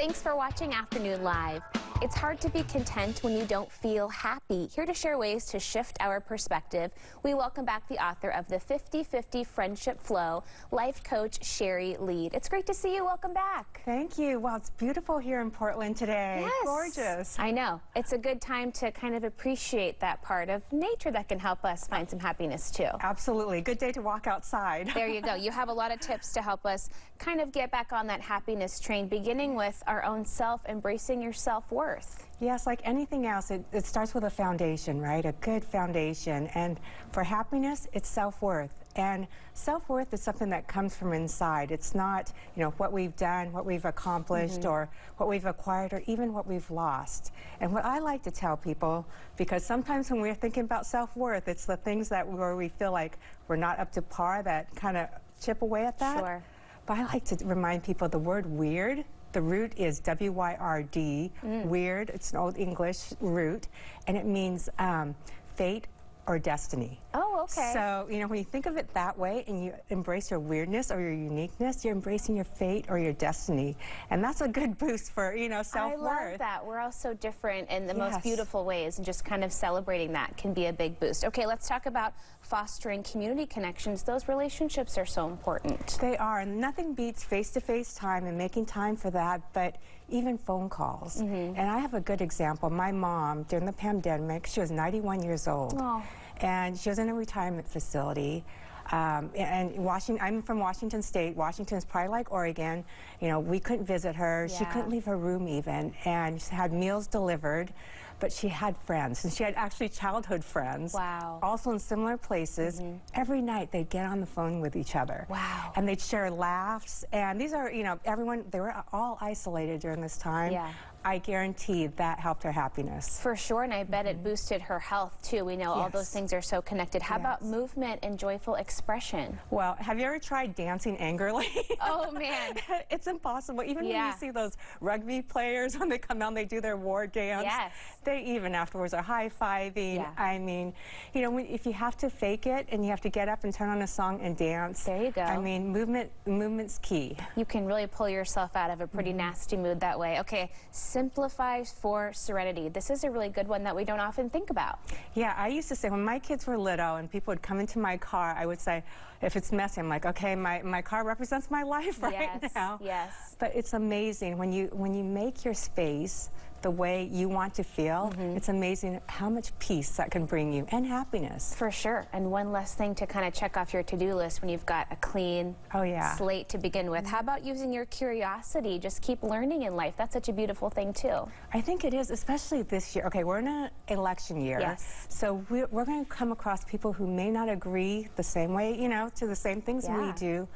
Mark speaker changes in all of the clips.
Speaker 1: Thanks for watching Afternoon Live. It's hard to be content when you don't feel happy. Here to share ways to shift our perspective, we welcome back the author of the 50-50 Friendship Flow, life coach Sherry Lead. It's great to see you. Welcome back.
Speaker 2: Thank you. Well, it's beautiful here in Portland today.
Speaker 1: Yes.
Speaker 2: Gorgeous.
Speaker 1: I know. It's a good time to kind of appreciate that part of nature that can help us find some happiness too.
Speaker 2: Absolutely. Good day to walk outside.
Speaker 1: There you go. You have a lot of tips to help us kind of get back on that happiness train, beginning with our own self, embracing your self-worth.
Speaker 2: Yes, like anything else, it starts with a foundation, right? A good foundation. And for happiness, it's self-worth. And self-worth is something that comes from inside. It's not, what we've done, what we've accomplished, or what we've acquired, or even what we've lost. And what I like to tell people, because sometimes when we're thinking about self-worth, it's the things where we feel like we're not up to par that kind of chip away at that.
Speaker 1: Sure.
Speaker 2: But I like to remind people the word weird. The root is W-Y-R-D, weird. It's an Old English root, and it means fate or destiny.
Speaker 1: Oh, okay.
Speaker 2: So, when you think of it that way and you embrace your weirdness or your uniqueness, you're embracing your fate or your destiny. And that's a good boost for, self-worth.
Speaker 1: I love that. We're all so different in the most beautiful ways, and just kind of celebrating that can be a big boost. Okay, let's talk about fostering community connections. Those relationships are so important.
Speaker 2: They are, and nothing beats face-to-face time and making time for that, but even phone calls. And I have a good example. My mom, during the pandemic, she was 91 years old.
Speaker 1: Oh.
Speaker 2: And she was in a retirement facility. I'm from Washington State. Washington is probably like Oregon. We couldn't visit her.
Speaker 1: Yeah.
Speaker 2: She couldn't leave her room even. And she had meals delivered. But she had friends, and she had actually childhood friends.
Speaker 1: Wow.
Speaker 2: Also in similar places. Every night they'd get on the phone with each other.
Speaker 1: Wow.
Speaker 2: And they'd share laughs. And these are, everyone, they were all isolated during this time.
Speaker 1: Yeah.
Speaker 2: I guarantee that helped her happiness.
Speaker 1: For sure, and I bet it boosted her health too. We know all those things are so connected. How about movement and joyful expression?
Speaker 2: Well, have you ever tried dancing angrily?
Speaker 1: Oh man.
Speaker 2: It's impossible. Even when you see those rugby players, when they come out and they do their war dance, they even afterwards are high-fiving. I mean, if you have to fake it and you have to get up and turn on a song and dance.
Speaker 1: There you go.
Speaker 2: I mean, movement's key.
Speaker 1: You can really pull yourself out of a pretty nasty mood that way. Okay. Simplify for serenity. This is a really good one that we don't often think about.
Speaker 2: Yeah, I used to say when my kids were little and people would come into my car, I would say, if it's messy, I'm like, okay, my car represents my life right now.
Speaker 1: Yes.
Speaker 2: But it's amazing when you make your space the way you want to feel. It's amazing how much peace that can bring you, and happiness.
Speaker 1: For sure. And one less thing to kind of check off your to-do list when you've got a clean slate to begin with. How about using your curiosity? Just keep learning in life. That's such a beautiful thing too.
Speaker 2: I think it is, especially this year. Okay, we're in an election year.
Speaker 1: Yes.
Speaker 2: So we're going to come across people who may not agree the same way, to the same things we do.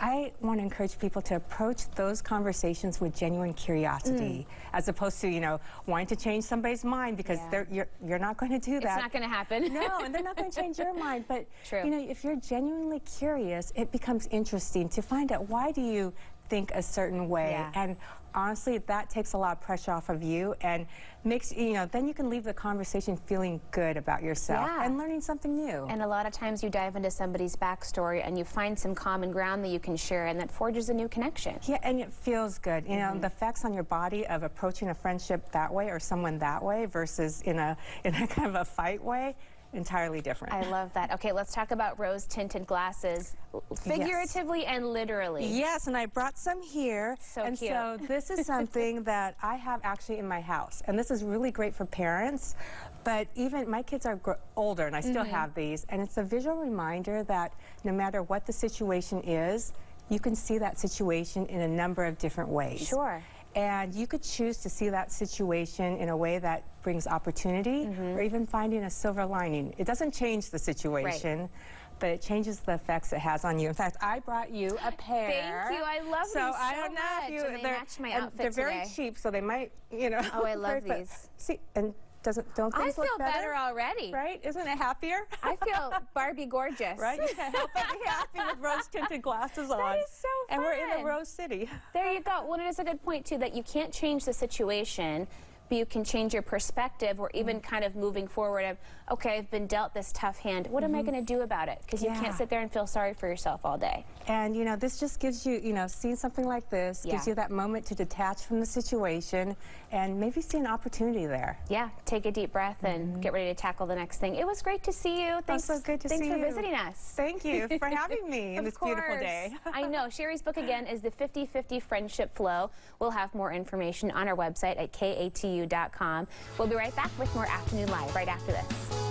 Speaker 2: I want to encourage people to approach those conversations with genuine curiosity, as opposed to, wanting to change somebody's mind, because you're not going to do that.
Speaker 1: It's not going to happen.
Speaker 2: No, and they're not going to change your mind. But, if you're genuinely curious, it becomes interesting to find out, why do you think a certain way? And honestly, that takes a lot of pressure off of you and makes, then you can leave the conversation feeling good about yourself and learning something new.
Speaker 1: And a lot of times you dive into somebody's backstory and you find some common ground that you can share, and that forges a new connection.
Speaker 2: Yeah, and it feels good. The effects on your body of approaching a friendship that way or someone that way versus in a kind of a fight way, entirely different.
Speaker 1: I love that. Okay, let's talk about rose-tinted glasses, figuratively and literally.
Speaker 2: Yes, and I brought some here.
Speaker 1: So cute.
Speaker 2: So this is something that I have actually in my house, and this is really great for parents, but even my kids are older, and I still have these, and it's a visual reminder that no matter what the situation is, you can see that situation in a number of different ways.
Speaker 1: Sure.
Speaker 2: And you could choose to see that situation in a way that brings opportunity, or even finding a silver lining. It doesn't change the situation, but it changes the effects it has on you. In fact, I brought you a pair.
Speaker 1: Thank you. I love these so
Speaker 2: I don't know
Speaker 1: much.
Speaker 2: if you,
Speaker 1: And they match my outfit
Speaker 2: they're
Speaker 1: today.
Speaker 2: Very cheap, so they might,
Speaker 1: Oh, I love these.
Speaker 2: See, and don't things
Speaker 1: I feel
Speaker 2: look
Speaker 1: better already.
Speaker 2: Right? Isn't it happier?
Speaker 1: I feel Barbie gorgeous.
Speaker 2: Right? You can't help but be happy with rose-tinted glasses on.
Speaker 1: That is so fun.
Speaker 2: And we're in a rose city.
Speaker 1: There you go. Well, it is a good point, too, that you can't change the situation, but you can change your perspective, or even kind of moving forward of, okay, I've been dealt this tough hand. What am I going to do about it? Because you can't sit there and feel sorry for yourself all day.
Speaker 2: And, you know, this just gives you, you know, seeing something like this gives you that moment to detach from the situation and maybe see an opportunity there.
Speaker 1: Yeah, take a deep breath and get ready to tackle the next thing. It was great to see you. Thanks,
Speaker 2: so good to see you.
Speaker 1: Thanks for visiting us.
Speaker 2: Thank you for having me on this beautiful day.
Speaker 1: I know. Sherry's book again is The 50-50 Friendship Flow. We'll have more information on our website at KATU.com. We'll be right back with more Afternoon Live right after this.